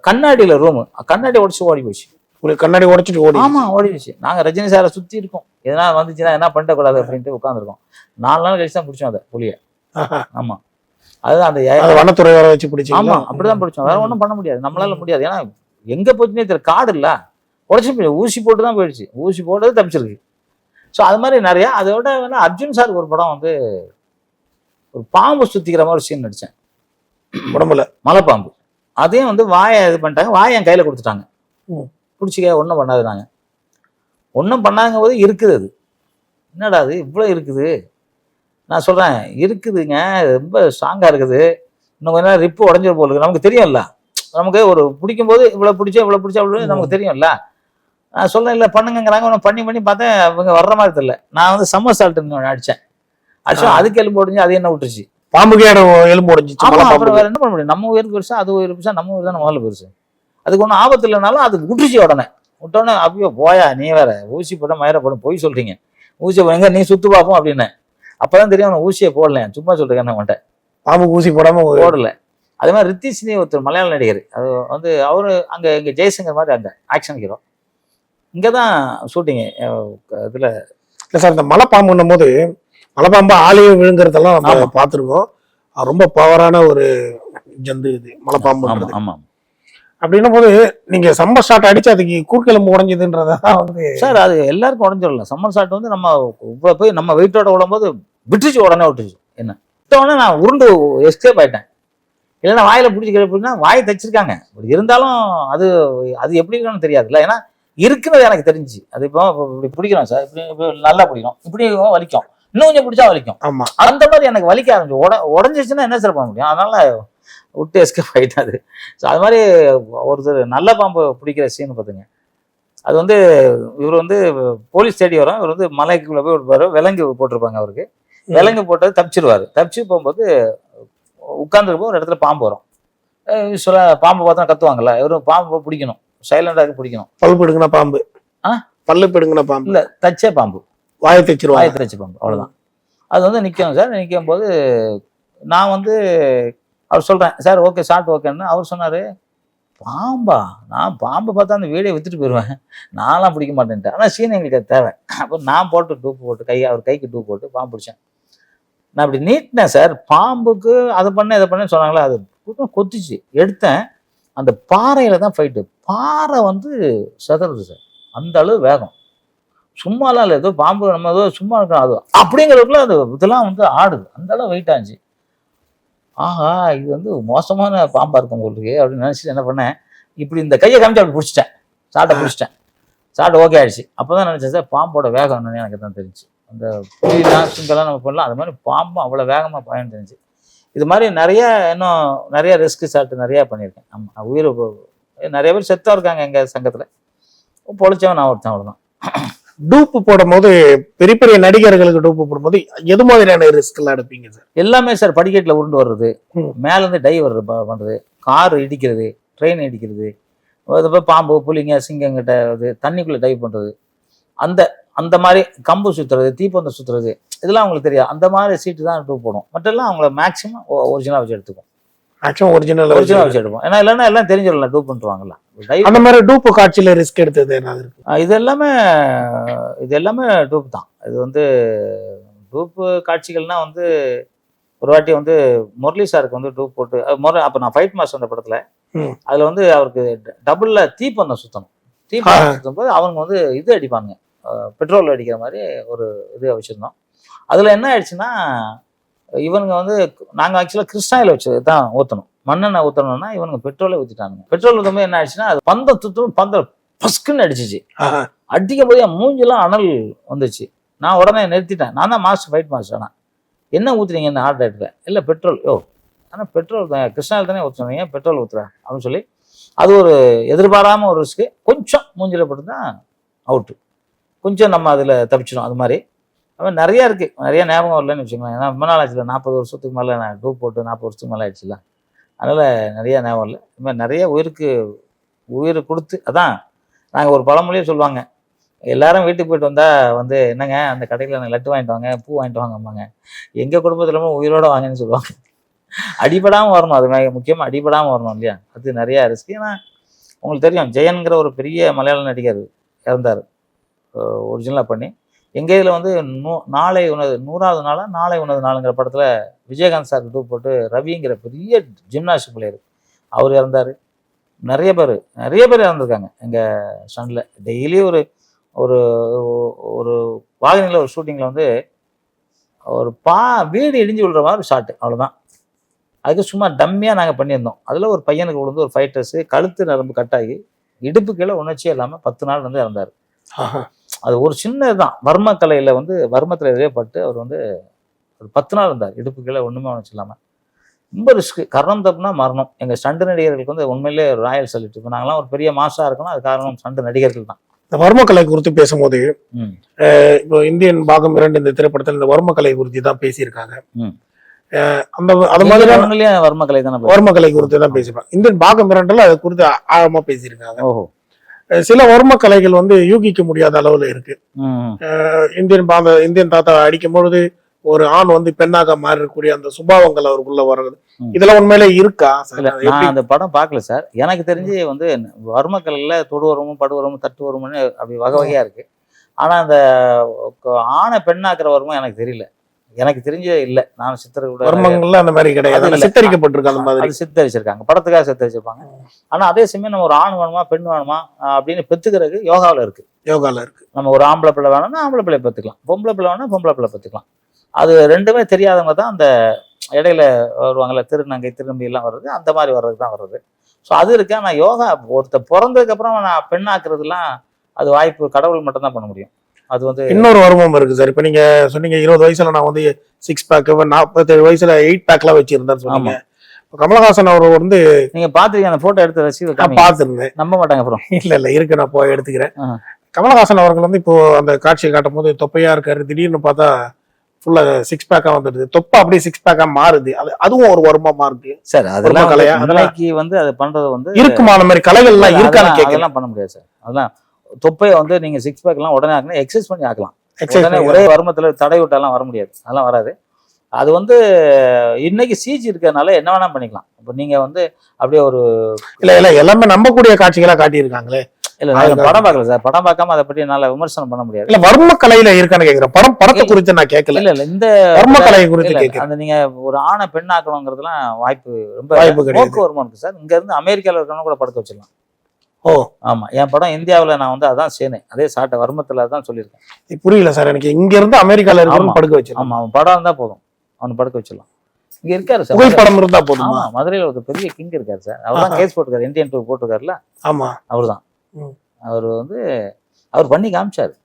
கண்ணாடியில ரூம், கண்ணாடி உடச்சு ஓடி போச்சு. கண்ணாடி உடைச்சிட்டு ஓடி. ஆமா, ஓடிடுச்சு. நாங்க ரஜினி சாரை சுத்தி இருக்கோம், எதனா வந்துச்சுன்னா என்ன பண்ணிட கூடாது அப்படின்ட்டு உட்காந்துருக்கோம். 4 நாள் கழிச்சு தான் பிடிச்சோம் அதை புலிய. ஆமா, அதுதான் அந்த வனத்துறை வர வச்சு பிடிச்சி. ஆமா, அப்படிதான் பிடிச்சோம். வேற ஒன்றும் பண்ண முடியாது, நம்மளால முடியாது. ஏன்னா எங்க போச்சுன்னே தெரியல, காடு இல்ல, உடச்சு போய் ஊசி போட்டு தான் போயிடுச்சு. ஊசி போட்டது தப்பிச்சிருக்கு. ஸோ அது மாதிரி நிறைய. அதோட வேணா அர்ஜுன் சாருக்கு ஒரு படம் வந்து ஒரு பாம்பு சுத்திக்கிற மாதிரி ஒரு சீன் நடிச்சேன். உடம்புல மலைப்பாம்பு. அதையும் வந்து வாயை இது பண்ணிட்டாங்க. வாயை என் கையில கொடுத்துட்டாங்க. பிடிச்சிக்க ஒன்றும் பண்ணாது. நாங்கள் ஒன்றும் பண்ணாங்க போது இருக்குது. அது என்னடா அது இவ்வளோ இருக்குது? நான் சொல்றேன், இருக்குதுங்க, ரொம்ப ஸ்ட்ராங்கா இருக்குது. இன்னும் கொஞ்ச நேரம் ரிப்பு உடஞ்சிரு போகுது. நமக்கு தெரியும்ல, நமக்கு ஒரு பிடிக்கும் போது இவ்வளோ பிடிச்சா அவ்வளோ நமக்கு தெரியும்ல. நான் சொல்றேன், இல்லை பண்ணுங்கிறாங்க. ஒன்று பண்ணி பார்த்தேன், அவங்க வர்ற மாதிரி தெரியல. நான் வந்து சம்மர் சால்ட் அடிச்சேன். ஆக்சுவலா அதுக்கு எலும்பு உடஞ்சி, அது என்ன விட்டுருச்சு. பாம்புக்கு எலும்பு உடஞ்சி. அப்புறம் வேற என்ன பண்ண முடியும்? நம்ம உயிருக்கு பெருசா, அது உயிர் பெருசா, நம்ம உயிர் தான் முதல்ல பெருசு. அதுக்கு ஒன்றும் ஆபத்து இல்லைனாலும் அது விட்டுருச்சு. விட்டோடனே அப்படியோ போயா நீ வேற ஊசி போட மயிர போடும், போய் சொல்றீங்க. ஊசியை எங்க நீ சுத்து பார்ப்போம் அப்படின்னு. அப்பதான் தெரியும் ஊசியை போடல, சும்மா சொல்றேன் மாட்டேன். பாம்பு ஊசி போடாம போடல. அதே மாதிரி ரித்திஷ்னி ஒருத்தர் மலையாள நடிகர், அது வந்து அவரு அங்க எங்க ஜெய்சங்கர் மாதிரி அங்க ஆக்ஷன் ஹீரோ. இங்கதான் ஷூட்டிங் இதுல. இல்ல சார், இந்த மலைப்பாம்புன்னும் போது மலைப்பாம்பா ஆலயம் விழுங்குறதெல்லாம் நம்ம பார்த்துருக்கோம். ரொம்ப பவரான ஒரு ஜந்து இது மலைப்பாம்பு. ஆமா. அப்படின்னும் போது நீங்க சம்மர் ஷாட் அடிச்சு அதுக்கு கூர்க்கெலும்பு உடஞ்சதுன்றதான் வந்து சார், அது எல்லாருக்கும் உடஞ்சிடலாம். சம்மர் ஷாட் வந்து நம்ம இவ்வளவு போய் நம்ம வெயிட்டோட விடும்போது விட்டுச்சு, உடனே விட்டுச்சு. என்ன விட்டோடனே நான் உருண்டு எஸ்கேப் ஆயிட்டேன். இல்லைன்னா வாயில பிடிச்சி கேட்பா வாயை தைச்சிருக்காங்க. இருந்தாலும் அது அது எப்படி இருக்குன்னு தெரியாதுல்ல. ஏன்னா இருக்குன்னு எனக்கு தெரிஞ்சு. அது இப்போ இப்படி பிடிக்கிறோம் சார், இப்படி நல்லா பிடிக்கிறோம், இப்படி வலிக்கும், இன்னும் கொஞ்சம் பிடிச்சா வலிக்கும். ஆமா, அந்த மாதிரி எனக்கு வலிக்க ஆரம்பிச்சு. உடஞ்சிச்சுன்னா என்ன சார் பண்ண முடியும்? அதனால விட்டு எஸ்கேப் ஆயிட்டாது. ஸோ அது மாதிரி ஒருத்தர் நல்ல பாம்பு பிடிக்கிற சீன் பார்த்துங்க. அது வந்து இவர் வந்து போலீஸ் தேடி வரும். இவர் வந்து மலைக்குள்ள போய் விடுப்பாரு, விலங்கு போட்டிருப்பாங்க அவருக்கு. விலங்கு போட்டது தப்பிச்சிருவாரு. தப்பிச்சு போகும்போது உட்காந்துருப்போம், ஒரு இடத்துல பாம்பு வரும். சொல்ல பாம்பு பார்த்தா கத்துவாங்கல்ல, இவரும் பாம்பு பிடிக்கணும், சைலண்டாக பிடிக்கணும். பல்லு பிடுங்கின பாம்பு. பல்லு பிடுங்கின பாம்பு இல்ல, தச்சே பாம்பு, வாயை தைச்சிருவாங்க. வாயை தச்ச பாம்பு, அவ்வளவுதான். அது வந்து நிற்கும் சார். நிற்கும் போது நான் வந்து அவர் சொல்றேன், சார் ஓகே ஷார்ட் ஓகேன்னு. அவர் சொன்னாரு, பாம்பா? நான் பாம்பு பார்த்தா அந்த வீடியோ வித்துட்டு போயிடுவேன், நான்லாம் பிடிக்க மாட்டேன்ட்டு. ஆனால் சீன் எங்களுக்கு அது தேவை. அப்போ நான் போட்டு டூப் போட்டு அவர் கைக்கு டூப் போட்டு பாம்பு பிடிச்சேன். நான் அப்படி நீட்டினேன் சார், பாம்புக்கு அதை பண்ண இதை பண்ணேன்னு சொன்னாங்களே, அது கொத்திச்சு. எடுத்தேன், அந்த பாறையில தான் ஃபைட்டு. பாறை வந்து செதறுது சார், அந்த அளவு வேகம். சும்மாலாம் இல்லை, ஏதோ பாம்பு நம்ம ஏதோ சும்மா இருக்கணும் அது அப்படிங்கிறதுக்குள்ள அது இதெல்லாம் வந்து ஆடுது, அந்த அளவு வெயிட் ஆச்சு. ஆஹா, இது வந்து மோசமான பாம்பா இருக்கும் உங்களுக்கு அப்படின்னு நினைச்சிட்டு என்ன பண்ணேன், இப்படி இந்த கையை காமிச்சு அப்படி பிடிச்சிட்டேன், சாட்டை பிடிச்சிட்டேன். சாட்டை ஓகே ஆயிடுச்சு. அப்போதான் நினைச்சேன் சார், பாம்போட வேகம் என்னன்னு எனக்கு தான் தெரிஞ்சு. அந்த புலிலாம் சிங்கெல்லாம் நம்ம பண்ணலாம், அது மாதிரி பாம்பும் அவ்வளோ வேகமாக பயன் தெரிஞ்சு. இது மாதிரி இன்னும் நிறைய ரிஸ்க் ஷாட் நிறைய பண்ணியிருக்கேன். ஆமாம், உயிர் நிறைய பேர் செத்தா இருக்காங்க எங்கள் சங்கத்தில், பொழைச்சவன் நான் ஒருத்தன், அவ்வளோதான். டூப்பு போடும் போது பெரிய பெரிய நடிகர்களுக்கு டூப்பு போடும்போது எது மாதிரியான ரிஸ்க் எல்லாம் எடுப்பீங்க சார்? எல்லாமே சார், படிக்கட்டில் உருண்டு வர்றது, மேலேருந்து டை வர்றது பண்றது, கார் இடிக்கிறது, ட்ரெயின் அடிக்கிறது, பாம்பு புலிங்க சிங்கங்கிட்ட இது தண்ணிக்குள்ளே டைவ் பண்ணுறது, அந்த அந்த மாதிரி கம்பு சுற்றுறது, தீப்பந்தம் சுற்றுறது, இதெல்லாம் அவங்களுக்கு தெரியாது. அந்த மாதிரி சீட்டு தான் டூப் போடும். மற்றெல்லாம் அவங்கள மேக்ஸிமம் ஒரிஜினலாக வச்சு எடுத்துக்கும். மேக்ஸிமம் ஒரிஜினல் வச்சு எடுப்போம். ஏன்னா இல்லைன்னா எல்லாம் தெரிஞ்சிடல டூப் பண்ணிட்டுவாங்கல்ல. அந்த மாதிரி டூப்பு காட்சியில் ரிஸ்க் எடுத்தது என்ன இருக்கு? இது எல்லாமே டூப் தான். இது வந்து டூப்பு காட்சிகள்னா வந்து ஒரு வாட்டி வந்து முரளி சாருக்கு வந்து டூப் போட்டு அப்போ நான் ஃபைட் மாஸ்டர் அந்த படத்தில் அதில் வந்து அவருக்கு டபுளில் தீப்பந்தம் சுற்றணும். தீப்பந்தம் சுற்றும் போது அவங்க வந்து இது அடிப்பாங்க, பெட்ரோல் அடிக்கிற மாதிரி ஒரு இது வச்சுருந்தோம். அதில் என்ன ஆயிடுச்சுன்னா இவனுங்க வந்து நாங்கள் ஆக்சுவலாக கிறிஸ்டாயில் வச்சு தான் ஊற்றணும், மண்ணெண்ணெய் ஊற்றணும்னா இவனுங்க பெட்ரோலே ஊற்றிட்டானுங்க. பெட்ரோல் ஊற்றும்போது என்ன ஆயிடுச்சுன்னா அது பந்தம் துத்தும் பந்தம் பஸ்க்குன்னு அடிச்சிச்சு. அடிக்கும் போது என் மூஞ்செல்லாம் அனல் வந்துச்சு. நான் உடனே நிறுத்திட்டேன். நான் தான் மாஸ்டர், ஃபைட் மாஸ்டர். ஆனால் என்ன ஊற்றுறீங்க என்ன ஆர்டர் எடுப்பேன்? இல்லை பெட்ரோல். ஆனால் பெட்ரோல் தான் கிருஷ்ணாவில் தானே ஊற்றுறேன், ஏன் பெட்ரோல் ஊற்றுறேன் அப்படின்னு சொல்லி அது ஒரு எதிர்பாராமல் ஒரு ரிஸ்க்கு. கொஞ்சம் மூஞ்சில் போட்டு தான் அவுட்டு. கொஞ்சம் நம்ம அதில் தப்பிச்சிடும். அது மாதிரி அவன் நிறையா இருக்குது, நிறைய ஞாபகம் வரலன்னு வச்சுக்கோங்களேன். ஏன்னா ரொம்ப நாள் ஆச்சுல, 40 வருஷத்துக்கு மேலே நான் டூப் போட்டு 40 வருஷத்துக்கு மேலே ஆயிடுச்சுல, அதனால் நிறையா ஞாபகம் இல்லை. இது மாதிரி நிறைய உயிர் கொடுத்து அதான் நாங்கள் ஒரு பழமொழியே சொல்லுவாங்க, எல்லாரும் வீட்டுக்கு போயிட்டு வந்தால் வந்து என்னங்க அந்த கடையில் எனக்கு லட்டு வாங்கிட்டு வாங்க, பூ வாங்கிட்டு வாங்க அம்மாங்க, எங்கள் குடும்பத்துலமே உயிரோடு வாங்கன்னு சொல்லுவாங்க. அடிபடாமல் வரணும், அது முக்கியமாக அடிபடாமல் வரணும் இல்லையா? அது நிறையா ரிஸ்க். ஏன்னா உங்களுக்கு தெரியும் ஜெயன்கிற ஒரு பெரிய மலையாள நடிகர் இறந்தார் ஒரிஜினலாக பண்ணி. எங்கள் இதில் வந்து நாளை உனது 100வது நாளா நாளை உனது நாளுங்கிற படத்தில் விஜயகாந்த் சார் டூப் போட்டு ரவிங்கிற பெரிய ஜிம்னாஸ்டிக் பிளேயர் அவர் இறந்தார். நிறைய பேர் இறந்துருக்காங்க எங்கள் ஸ்டண்டில். டெய்லி ஒரு ஒரு ஒரு வாகனில் ஒரு ஷூட்டிங்கில் வந்து ஒரு வீடு இடிஞ்சு விழுற மாதிரி ஷாட்டு, அவ்வளோதான். அதுக்கு சும்மா டம்மியாக நாங்கள் பண்ணியிருந்தோம். அதில் ஒரு பையனுக்கு விழுந்து ஒரு ஃபைட்டர்ஸு கழுத்து நரம்பு கட்டாகி இடுப்பு கீழே உணர்ச்சியே இல்லாமல் 10 நாள் வந்து இறந்தார். அது ஒரு சின்ன இதுதான், வர்மக்கலையில் வந்து வர்மத்தில் இதே பட்டு அவர் வந்து ஒரு 10 நாள் இருந்தார், இடுப்பு கீழே ஒன்றுமே உணர்ச்சி இல்லாமல். ரொம்ப ரிஸ்க்கு. கரணம் தப்புனா மரணம். எங்கள் ஸ்டண்டு நடிகர்களுக்கு வந்து உண்மையிலே ராயல் சல்யூட். இப்போ நாங்களாம் ஒரு பெரிய மாஸ்டராக இருக்கணும், அது காரணம் ஸ்டண்டு நடிகர்கள் தான். இந்த வர்மக்கலை குறித்து பேசும்போது இப்போ இந்தியன் பாகம் 2 இந்த திரைப்படத்தில் இந்த வர்மக்கலை குறித்து தான் பேசியிருக்காங்க. அந்த மாதிரி வர்மக்கலை தானே, வர்மக்கலை குறித்து தான் பேசிருப்பாங்க. இந்தியன் பாகம் 2ல அது குறித்து ஆழமா பேசியிருக்காங்க. சில வர்ம கலைகள் வந்து யூகிக்க முடியாத அளவுல இருக்கு. இந்தியன் தாத்தா அடிக்கும் பொழுது ஒரு ஆண் வந்து பெண்ணாக மாறக்கூடிய அந்த சுபாவங்கள் அவருக்குள்ள வர்றது, இதெல்லாம் உண்மையிலே இருக்கா? நான் அந்த படம் பார்க்கல சார். எனக்கு தெரிஞ்சு வந்து வர்மக்கலையில தொடுவரமும் படுவரமும் தட்டு வரும்னு அப்படி வகை வகையா இருக்கு. ஆனா அந்த ஆணை பெண்ணாக்குற வருமும் எனக்கு தெரியல, எனக்கு தெரிஞ்சே இல்லை. நான் சித்தர்கள் அந்த மாதிரி கிடையாது, சித்தரிக்கப்பட்டிருக்காங்க. அந்த மாதிரி சித்தரிச்சிருக்காங்க, படத்துக்காக சித்தரிச்சிருப்பாங்க. ஆனா அதே சமயம் நம்ம ஒரு ஆண் வேணுமா பெண் வேணுமா அப்படின்னு பெத்துக்கிறதுக்கு யோகாவில் இருக்கு. நம்ம ஒரு ஆம்பளை பிள்ளை வேணும்னா ஆம்பளை பிள்ளை பெற்றுக்கலாம், பொம்பளை பிள்ளை வேணும்னா பொம்பளை பிள்ளை பெற்றுக்கலாம். அது ரெண்டுமே தெரியாதவங்க தான் அந்த இடையில வருவாங்கல்ல, திருநங்கை திருநம்பி எல்லாம் வர்றது, அந்த மாதிரி வர்றது தான் வர்றது. ஸோ அது இருக்கு. ஆனால் யோகா ஒருத்தர் பிறந்ததுக்கு அப்புறம் நான் பெண்ணாக்குறதுலாம் அது வாய்ப்பு கடவுள் மட்டும் தான் பண்ண முடியும். அது வந்து இன்னொரு வருமம் இருக்கு சார். இப்ப நீங்க சொன்னீங்க 20 வயசுல நான் வந்து 6 பேக், 47 வயசுல 8 பேக்லாம் வச்சிருந்தேன்னு சொன்னீங்க. கமலஹாசன் அவர் வந்து நீங்க பாத்துருக்கீங்க, அந்த போட்டோ எடுத்து ரசிகர்கள் பாத்துருந்தேன். நம்ப மாட்டாங்க. அப்புறம் இல்ல இருக்கு, நான் போய் எடுத்துக்கிறேன். கமலஹாசன் அவர்கள் வந்து இப்போ அந்த காட்சியை காட்டும் போது தொப்பையா இருக்காரு, திடீர்னு பார்த்தா ஃபுல்லா 6 பேக்கா வந்துடுது, தொப்பை அப்படியே 6 பேக்கா மாறுது. அதுவும் ஒரு வருமமா இருக்கு சார். அதெல்லாம் கலையா அதெல்லாம் வந்து அது பண்றது வந்து இருக்குமா? அந்த மாதிரி கலைகள் எல்லாம் இருக்கான்னு அதெல்லாம் பண்ண முடியாது சார். அதெல்லாம் தொப்பையை வந்து நீங்க 6 பேக் எல்லாம் உடனே ஆக்கணும், எக்ஸசைஸ் பண்ணி ஆக்கலாம். ஒரே வருமத்துல தடை விட்டாலாம் வர முடியாது, அதெல்லாம் வராது. அது வந்து இன்னைக்கு சிஜி இருக்கிறதுனால என்ன வேணா பண்ணிக்கலாம். இப்போ நீங்க வந்து அப்படியே ஒரு இல்ல எல்லாமே நம்பக்கூடிய காட்சிகளா காட்டியிருக்காங்களே. இல்ல நான் படம் பார்க்கல சார், படம் பார்க்காம அதை பற்றி என்னால விமர்சனம் பண்ண முடியாது. இல்ல வர்ம கலையில இருக்கான்னு கேக்குறேன், படத்தை குறித்து நான் கேட்கல. இல்ல இந்த வர்ம கலையை குறித்து கேட்கிறேன். அந்த நீங்க ஒரு ஆணை பெண்ணாக்கணுங்கிறதுலாம் வாய்ப்பு போக்கு வருமா இருக்கு சார். இங்க இருந்து அமெரிக்கால இருக்கணும் கூட படத்தை வச்சிடலாம். ஆமா, என் படம் இந்தியாவில் நான் வந்து அதான் சேனேன், அதே சாட்டை வர்மத்துல தான் சொல்லியிருக்கேன். புரியல சார் எனக்கு. இங்க இருந்து அமெரிக்கால இருக்கணும் படுக்க வச்சிடலாம். ஆமா, அவன் படம் இருந்தா போதும், அவனை படுக்க வச்சிடலாம். இங்க இருக்காரு சார், புகைப்படம் இருந்தா போதும். மதுரையில ஒரு பெரிய கிங் இருக்காரு சார், அவர் தான் கேஸ் போட்டுருக்காரு, இந்தியன் 2 போட்டிருக்காருல்ல. ஆமா, அவர் தான். அவர் வந்து அவர் பண்ணி காமிச்சாரு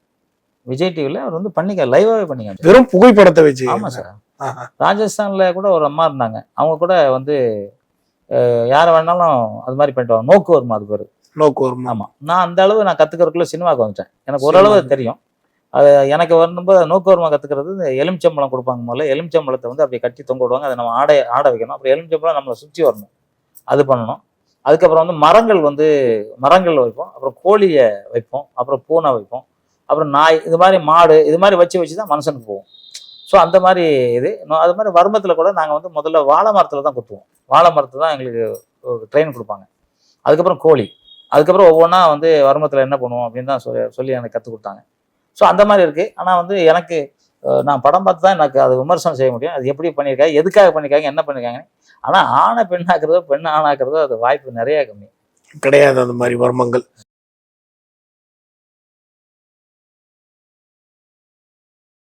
விஜய் டிவில. அவர் வந்து பண்ணி லைவாவே பண்ணி காமிச்சாரு, வெறும் புகைப்படத்தை வச்சு. ஆமா சார். ராஜஸ்தான்ல கூட ஒரு அம்மா இருந்தாங்க, அவங்க கூட வந்து யாரை வேணாலும் அது மாதிரி பண்ணிட்டு நோக்கு வருமா, அது பேரு நோக்கு வருமா. ஆமா, நான் அந்த அளவு நான் கத்துக்கிறதுக்குள்ள சினிமாவுக்கு வந்துட்டேன், எனக்கு ஓரளவு தெரியும். அது எனக்கு வரும்போது நோக்குவரமா கத்துக்கிறது இந்த எலுமிச்சம்பழம் கொடுப்பாங்க. முதல்ல எலுமிச்சம்பழத்தை வந்து அப்படியே கட்டி தொங்க விடுவாங்க, அதை நம்ம ஆட வைக்கணும். அப்புறம் எலுமிச்சம்பழம் நம்மளை சுற்றி வரணும், அது பண்ணணும். அதுக்கப்புறம் வந்து மரங்கள் வைப்போம், அப்புறம் கோழியை வைப்போம், அப்புறம் பூனை வைப்போம், அப்புறம் நாய், இது மாதிரி மாடு, இது மாதிரி வச்சு தான் மனுஷனுக்கு போவோம். ஸோ அந்த மாதிரி அது மாதிரி வருமத்தில் கூட நாங்கள் வந்து முதல்ல வாழை மரத்தில் தான் குத்துவோம். வாழை மரத்தில் தான் எங்களுக்கு ட்ரெயின் கொடுப்பாங்க. அதுக்கப்புறம் கோழி, அதுக்கப்புறம் ஒவ்வொன்றா வந்து வருமத்தில் என்ன பண்ணுவோம் அப்படின்னு தான் சொல்லி எனக்கு கற்றுக் கொடுத்தாங்க. ஸோ அந்த மாதிரி இருக்குது. ஆனால் வந்து எனக்கு நான் படம் பார்த்து தான் எனக்கு அது விமர்சனம் செய்ய முடியும். அது எப்படி பண்ணியிருக்காங்க, எதுக்காக பண்ணியிருக்காங்க, என்ன பண்ணியிருக்காங்கன்னு. ஆனால் ஆணை பெண்ணாக்குறதோ பெண்ணை ஆணாக்குறதோ அது வாய்ப்பு நிறைய கம்மி. கிடையாது அந்த மாதிரி வர்மங்கள்.